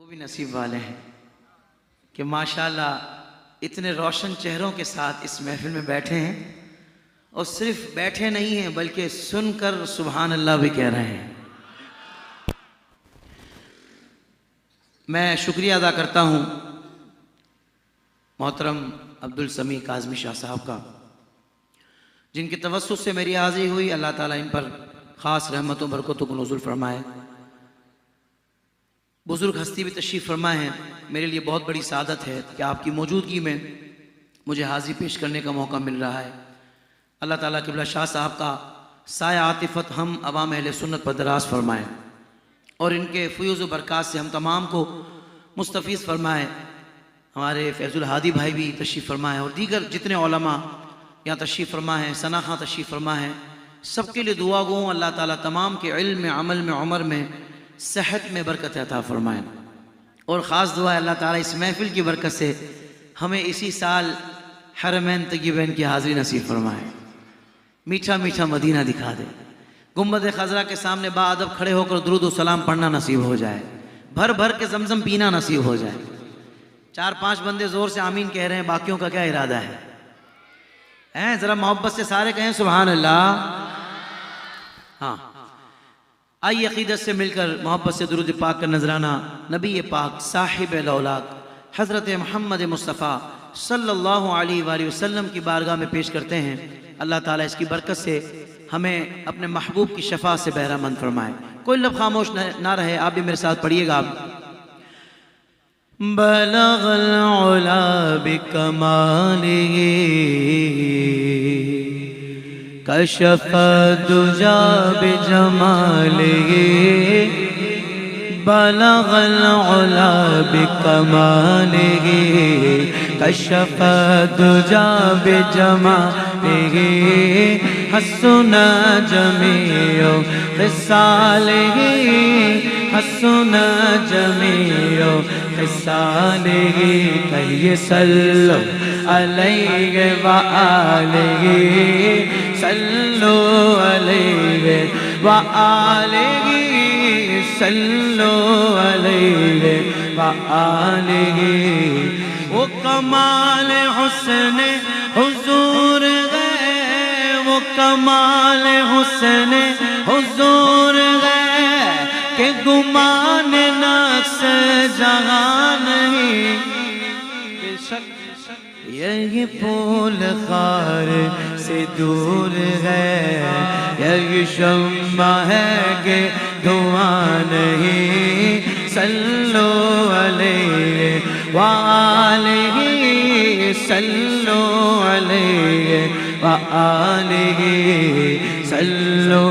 वो भी नसीब वाले हैं कि माशाल्लाह इतने रोशन चेहरों के साथ इस महफिल में बैठे हैं और सिर्फ बैठे नहीं हैं बल्कि सुनकर सुभान अल्लाह भी कह रहे हैं। मैं शुक्रिया अदा करता हूँ मोहतरम अब्दुल समी काज़मी शाह साहब का, जिनकी तवस्सुत से मेरी हाज़िरी हुई। अल्लाह ताला इन पर ख़ास रहमतों बरकतों को नुज़ुल फरमाए। बुज़ुर्ग हस्ती भी तशरीफ़ फरमाए हैं। मेरे लिए बहुत बड़ी सादत है कि आपकी मौजूदगी में मुझे हाज़िरी पेश करने का मौका मिल रहा है। अल्लाह ताला क़िबला शाह साहब का साया आतिफ़त हम अवाम अहले सुन्नत पर दराज फरमाए और इनके फ़यूज़ व बरक़ात से हम तमाम को मुस्तफ़ीज़ फरमाए। हमारे फैज़ुल हादी भाई भी तशरीफ़ फरमाए और दीगर जितने उलमा यहाँ तशरीफ़ फरमा है, सना खां तशरीफ़ फरमा है, सबके लिए दुआ गो अल्लाह ताला तमाम के इल्म में, अमल में, उमर में, सेहत में बरकत अता फरमाए। और ख़ास दुआ है अल्लाह ताला इस महफ़िल की बरकत से हमें इसी साल हरमैन तय्यबैन की हाज़िरी नसीब फरमाए, मीठा मीठा मदीना दिखा दे, गुंबद खज़रा के सामने बाअदब खड़े होकर दुरूद व सलाम पढ़ना नसीब हो जाए, भर भर के ज़मज़म पीना नसीब हो जाए। 4-5 बंदे ज़ोर से आमीन कह रहे हैं, बाकियों का क्या इरादा है? ज़रा मोहब्बत से सारे कहें सुभान अल्लाह। हाँ, आइए अक़ीदत से मिलकर मोहब्बत से दुरूद पाक का नजराना नबी पाक साहिब लौलाक हज़रत मोहम्मद मुस्तफ़ा सल्लल्लाहु अलैहि वसल्लम की बारगाह में पेश करते हैं। अल्लाह ताला इसकी बरकत से हमें अपने महबूब की शफा से बहरामंद फरमाए। कोई लब खामोश ना रहे, आप भी मेरे साथ पढ़िएगा। बलगल उला बिकमालिही कशफ़ दुजा बिजमालिही, बलगल उला बिकमालिही कशफ़ दुजा बिजमालिही, हस्सुना जमीउ ख़िसालिही, हस्सुना जमीउ ख़िसालिही, कहिए सल्लो अलैहि व आलिही, सल्लो अलैहि व आलिही, सल्लो अलैहि व आलिही। वो कमाल हुस्न हुजूर गए, वो कमाल हुस्न हुजूर गए के गुमान नक्श जहां नहीं। यही फूल खार से दूर है, यही शम्मा है कि धुआं नहीं, सल्लो अलैहि व आलिही, सल्लो अलैहि व आलिही, सल्लो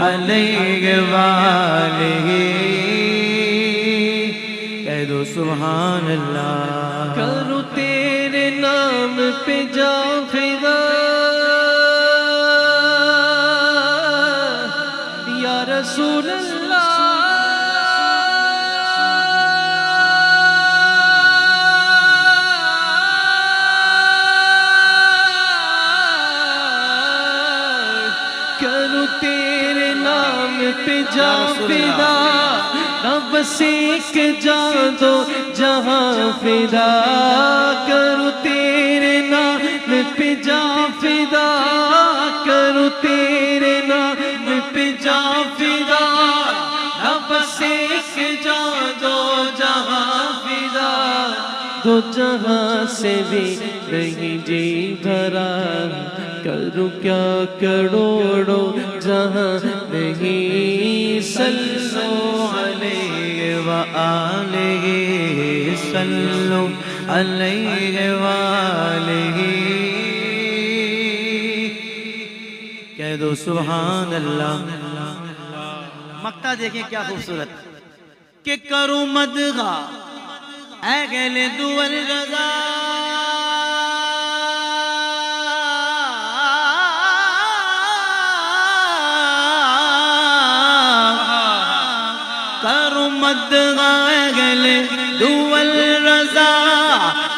अलैहि व आलिही। कह दो सुभान अल्लाह। करूं तेरे नाम पे जा फिदा या रसूल अल्लाह, करूं तेरे नाम पे जा फिदा, रब सीख जा दो जहां फिदा, करूं तेरे नाम पे जा फिदा, करूं तेरे नाम पे जा फिदा, रब सीख जा दो जहां फिदा, दो जहां से भी नहीं जी भरा, करूं क्या करोड़ों जहां नहीं, सल्लो अलैहि व आलिही, सल्लो अलैहि व आलिही। कह दो सुभान अल्लाह। मक्ता देखें क्या खूबसूरत कि करूं मदगा ऐ गले दुअर रज़ा, करूं मदगा ऐ गले दुअल रज़ा,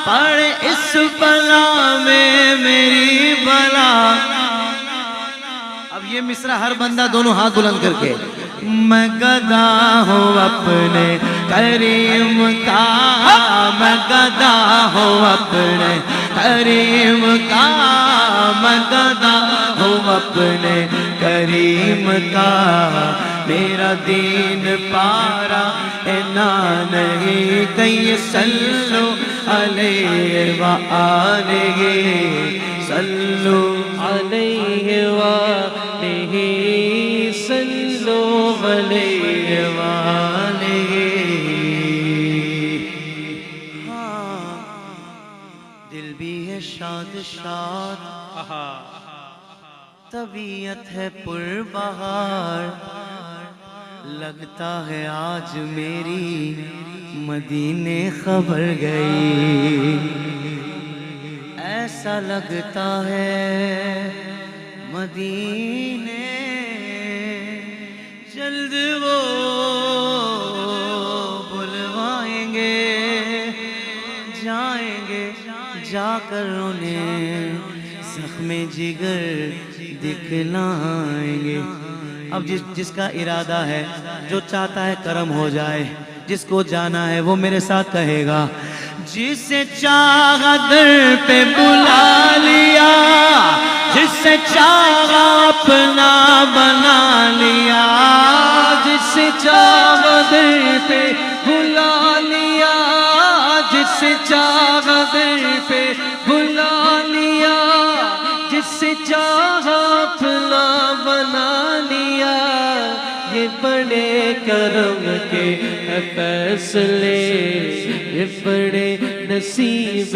पड़े इस बला में मेरी बला। अब ये मिसरा हर बंदा दोनों हाथ बुलंद करके, मैं गदा हूँ अपने करीम का मैं गदा हूँ अपने करीम का मैं गदा हूँ अपने करीम का मेरा दीन पारा ना नहीं कहीं सल्लु अलैहि व आलिहि सल्लु अलैहि व आलिहि सल्लु अलैहि व आलिहि। दिल भी है शाद शाद तबीयत है पुरबहार लगता है आज मेरी मदीने खबर गई ऐसा लगता है मदीने जल्द वो बुलवाएंगे जाएंगे जाकर उन्हें जख्मे जिगर दिखलाएंगे। अब जिसका इरादा है जो चाहता है करम हो जाए जिसको जाना है वो मेरे साथ कहेगा जिसे चाहा दर पे बुला लिया जिसे चाहा अपना बना लिया जिसे चाहा दर पे बुला लिया जिसे चाहा दर पे बुला लिया जिसे चाहा अपना बना लिया ये बड़े करम के फैसले ये बड़े नसीब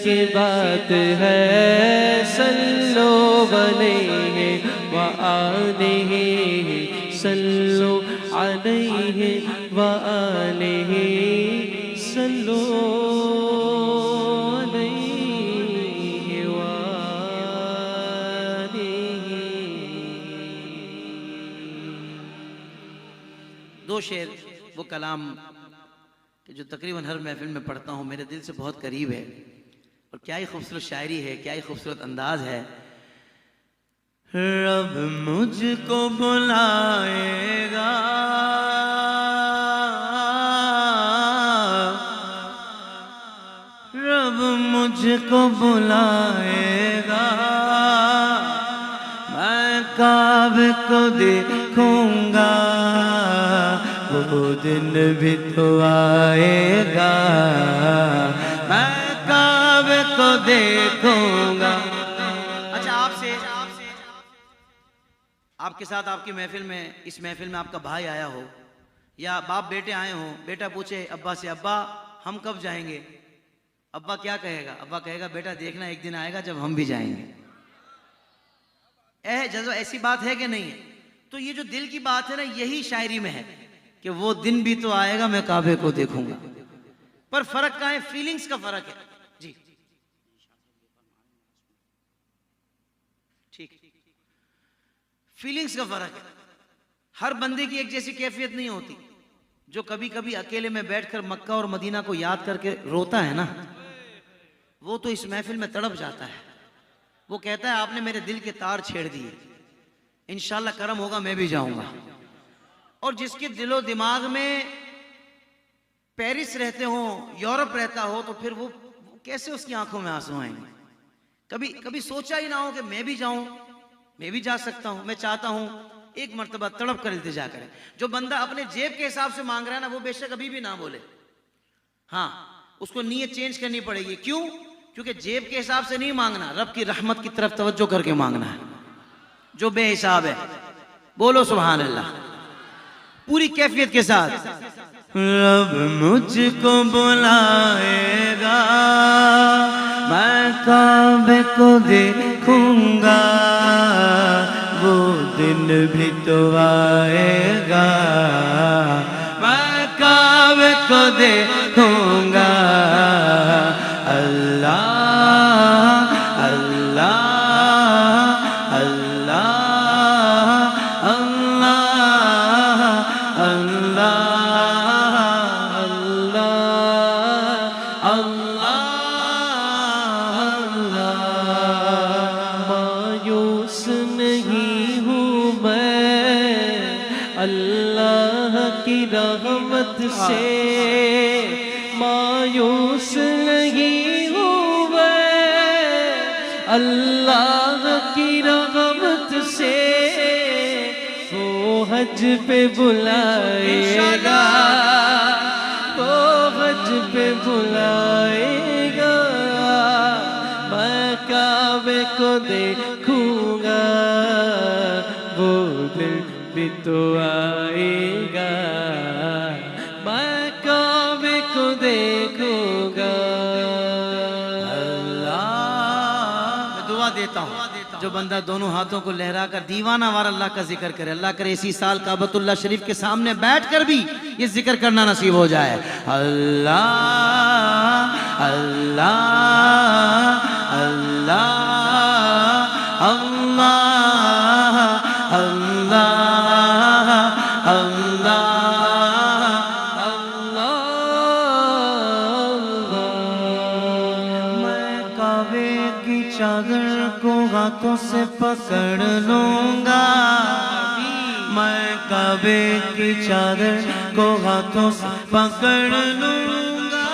के बात है सल्लो अलैहि व आलिहि सल्लो अलैहि व आलिहि सल्लो अलैहि व आलिहि। दो शेर वो कलाम कि जो तकरीबन हर महफिल में पढ़ता हूँ मेरे दिल से बहुत करीब है और क्या ही खूबसूरत शायरी है क्या ही खूबसूरत अंदाज है। रब मुझको बुलाएगा रब मुझको बुलाएगा मैं काबे को देखूंगा वो दिन भी तो आएगा मैं काबे को देखूंगा। अच्छा आपके साथ आपकी महफिल में इस महफिल में आपका भाई आया हो या बाप बेटे आए हो बेटा पूछे अब्बा से अब्बा हम कब जाएंगे अब्बा क्या कहेगा अब्बा कहेगा बेटा देखना एक दिन आएगा जब हम भी जाएंगे। जज़्बा ऐसी बात है कि नहीं है। तो ये जो दिल की बात है ना यही शायरी में है कि वो दिन भी तो आएगा मैं काबे को देखूंगा। पर फर्क क्या है फीलिंग्स का फर्क है जी ठीक फीलिंग्स का फर्क है। हर बंदे की एक जैसी कैफियत नहीं होती। जो कभी कभी अकेले में बैठकर मक्का और मदीना को याद करके रोता है ना वो तो इस महफिल में तड़प जाता है। वो कहता है आपने मेरे दिल के तार छेड़ दिए इंशाल्लाह करम होगा मैं भी जाऊंगा। और जिसके दिलो दिमाग में पेरिस रहते हो यूरोप रहता हो तो फिर वो कैसे उसकी आंखों में आंसू आएंगे। कभी कभी सोचा ही ना हो कि मैं भी जाऊं मैं भी जा सकता हूं मैं चाहता हूं एक मर्तबा तड़प कर इल्तिजा करे। जो बंदा अपने जेब के हिसाब से मांग रहा है ना वो बेशक अभी भी ना बोले हाँ उसको नीयत चेंज करनी पड़ेगी। क्यों क्योंकि जेब के हिसाब से नहीं मांगना रब की रहमत की तरफ तवज्जो करके मांगना है जो बेहिसाब है। बोलो सुभान अल्लाह पूरी कैफियत के साथ। रब मुझको बुलाएगा मैं काबे को देखूंगा वो दिन भी तो आएगा मैं काबे को देखूंगा। अल्लाह अल्लाह अल्लाह की रहमत से मायूस नहीं हुए, अल्लाह की रहमत से वो हज पे बुलाएगा, वो हज पे बुलाएगा। मैं काबे को देखूंगा, वो दिल भी तो आएगा। मैं काबे को देखूंगा। मैं दुआ देता हूँ जो बंदा दोनों हाथों को लहरा कर दीवाना वार अल्लाह का जिक्र करे, अल्लाह करे इसी साल काबतुल्लाह शरीफ के सामने बैठकर भी ये जिक्र करना नसीब हो जाए। अल्लाह अल्लाह अल्लाह अल्लाह अल्लाह अल्लाह। मैं काबे की चादर को हाथों से पकड़ लूंगा, मैं काबे की चादर को हाथों से पकड़ लूंगा।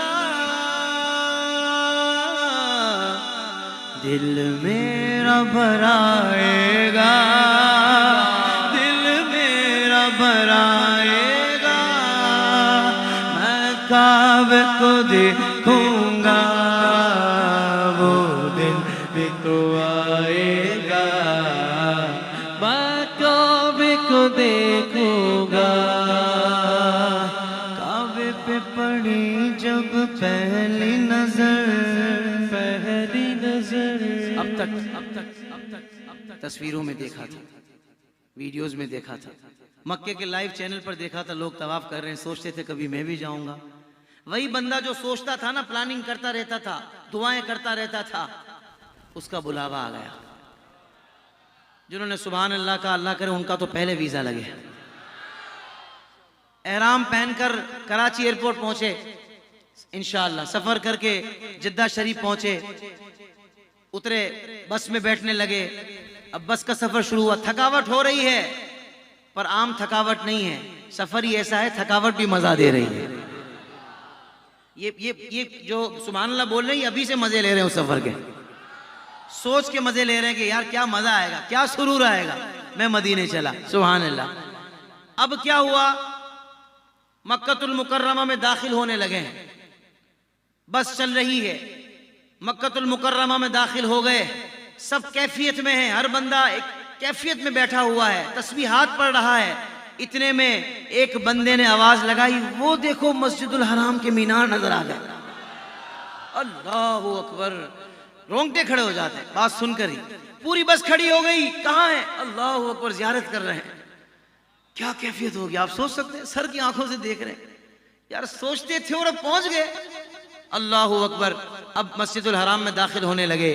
दिल मेरा भराएगा, दिल मेरा भराएगा। मैं काबे को देखूंगा, वो दिल भी तो आएगा। मैं काबे को देखूंगा। काबे पे पड़ी जब पहली नजर, पहली नजर। अब तक तस्वीरों में देखा था, वीडियोस में देखा था, मक्के के लाइव चैनल पर देखा था, लोग तवाफ कर रहे हैं, सोचते थे कभी मैं भी जाऊंगा। वही बंदा जो सोचता था ना, प्लानिंग करता रहता था, दुआएं करता रहता था, उसका बुलावा आ गया। जिन्होंने सुभान अल्लाह का, अल्लाह करे उनका तो पहले वीजा लगे। एहराम पहनकर कराची एयरपोर्ट पहुंचे, इंशाअल्लाह सफर करके जिद्दा शरीफ पहुंचे, उतरे, बस में बैठने लगे। अब बस का सफर शुरू हुआ, थकावट हो रही है पर आम थकावट नहीं है, सफर ही ऐसा है थकावट भी मजा दे रही है। ये जो सुभान अल्लाह बोल रहे हैं, अभी से मजे ले रहे हैं उस सफर के, सोच के मजे ले रहे हैं कि यार क्या मजा आएगा, क्या सुरूर आएगा, मैं मदीने चला। सुभान अल्लाह। अब क्या हुआ, मक्कतुल मुकर्रमा में दाखिल होने लगे हैं, बस चल रही है, मक्कतुल मुकर्रमा में दाखिल हो गए, सब कैफियत में है, हर बंदा एक कैफियत में बैठा हुआ है, तस्बीहात पढ़ रहा है। इतने में एक बंदे ने आवाज लगाई, वो देखो मस्जिदुल हराम के मीनार नजर आ गए। अल्लाहु अकबर, रोंगटे खड़े हो जाते हैं बात सुनकर ही। पूरी बस खड़ी हो गई, कहाँ है, अल्लाहु अकबर, ज़ियारत कर रहे हैं। क्या कैफियत होगी आप सोच सकते हैं, सर की आंखों से देख रहे हैं यार, सोचते थे और अब पहुंच गए। अल्लाहु अकबर। अब मस्जिदुल हराम में दाखिल होने लगे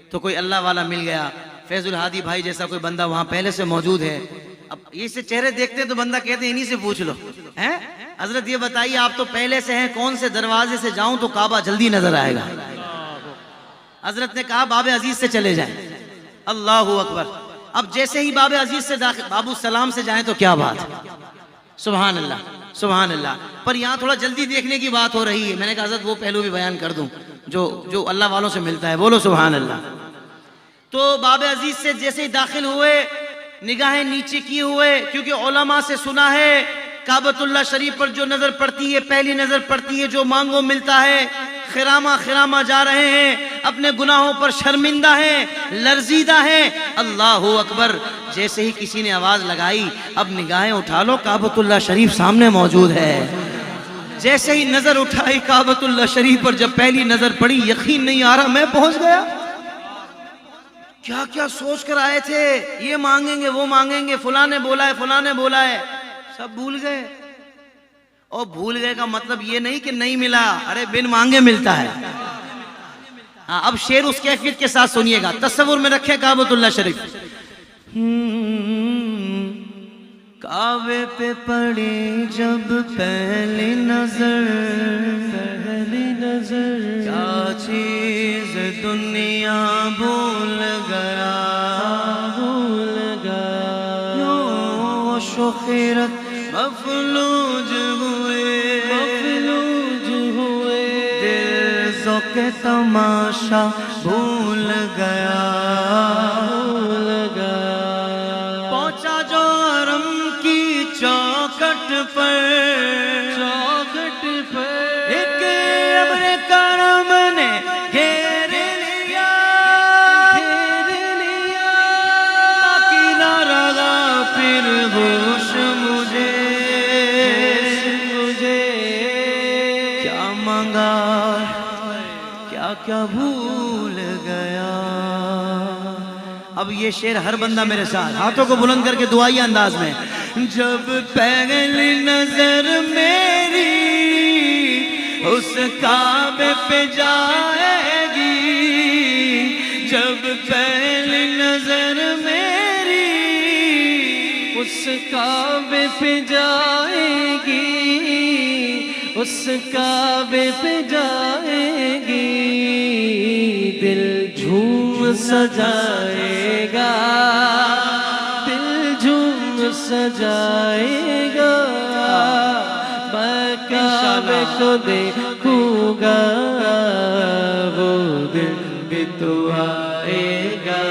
तो कोई अल्लाह वाला मिल गया, फैजुल हादी भाई जैसा कोई बंदा वहां पहले से मौजूद है। अब ये से चेहरे देखते हैं तो बंदा कहते हैं इन्हीं से पूछ लो, हैं हजरत ये बताइए आप तो पहले से हैं, कौन से दरवाजे से जाऊं तो काबा जल्दी नजर आएगा। हजरत ने कहा बाबे अजीज से चले जाएं। अल्लाहु अकबर। अब जैसे ही बाबे अजीज से दाखिल, बाबू सलाम से जाएं तो क्या बात है, सुभान अल्लाह सुभान अल्लाह। पर यहाँ थोड़ा जल्दी देखने की बात हो रही है, मैंने कहा हजरत वो पहलू भी बयान कर दूं जो अल्लाह वालों से मिलता है, बोलो सुभान अल्लाह। तो बाबे अजीज से जैसे ही दाखिल हुए, निगाहें नीचे किए हुए, क्योंकि उलमा से सुना है काबतुल्लाह शरीफ पर जो नजर पड़ती है, पहली नजर पड़ती है, जो मांगो मिलता है। खिरामा खिरामा जा रहे हैं, अपने गुनाहों पर शर्मिंदा हैं, लर्जीदा हैं। अल्लाहु अकबर। जैसे ही किसी ने आवाज लगाई, अब निगाहें उठा लो, काबतुल्लाह शरीफ सामने मौजूद है। जैसे ही नजर उठाई काबतुल्लाह शरीफ पर, जब पहली नजर पड़ी, यकीन नहीं आ रहा मैं पहुंच गया। क्या क्या सोच कर आए थे, ये मांगेंगे वो मांगेंगे, फुला ने बोला है फुला ने बोला है, सब भूल गए। और भूल गए का मतलब ये नहीं कि नहीं मिला, अरे बिन मांगे मिलता है। हाँ, अब शेर उस कैफियत के साथ सुनिएगा, तस्वुर में रखे काबतुल्लाह शरीफ। काबे पे पड़ी जब पहली नजर, क्या चीज दुनिया भूल गया, शुखिरत मफलूज हुए, के तमाशा भूल गया, पहुंचा जो हरम की चौखट पर, एक अब्र करम ने घेर लिया, बाकी ना रहा फिर होश मुझे, क्या मांगा क्या क्या भूल गया। अब ये शेर हर बंदा मेरे साथ हाथों को बुलंद करके दुआई अंदाज में। जब पहली नजर मेरी उस काबे पे जाएगी, जब पहली नजर मेरी उस काबे पे जाएगी, उस काबे पे जाएगी, दिल झूम सजाएगा, दिल झूम सजाएगा। मैं काबे को देखूंगा, वो दिन भी तो आएगा।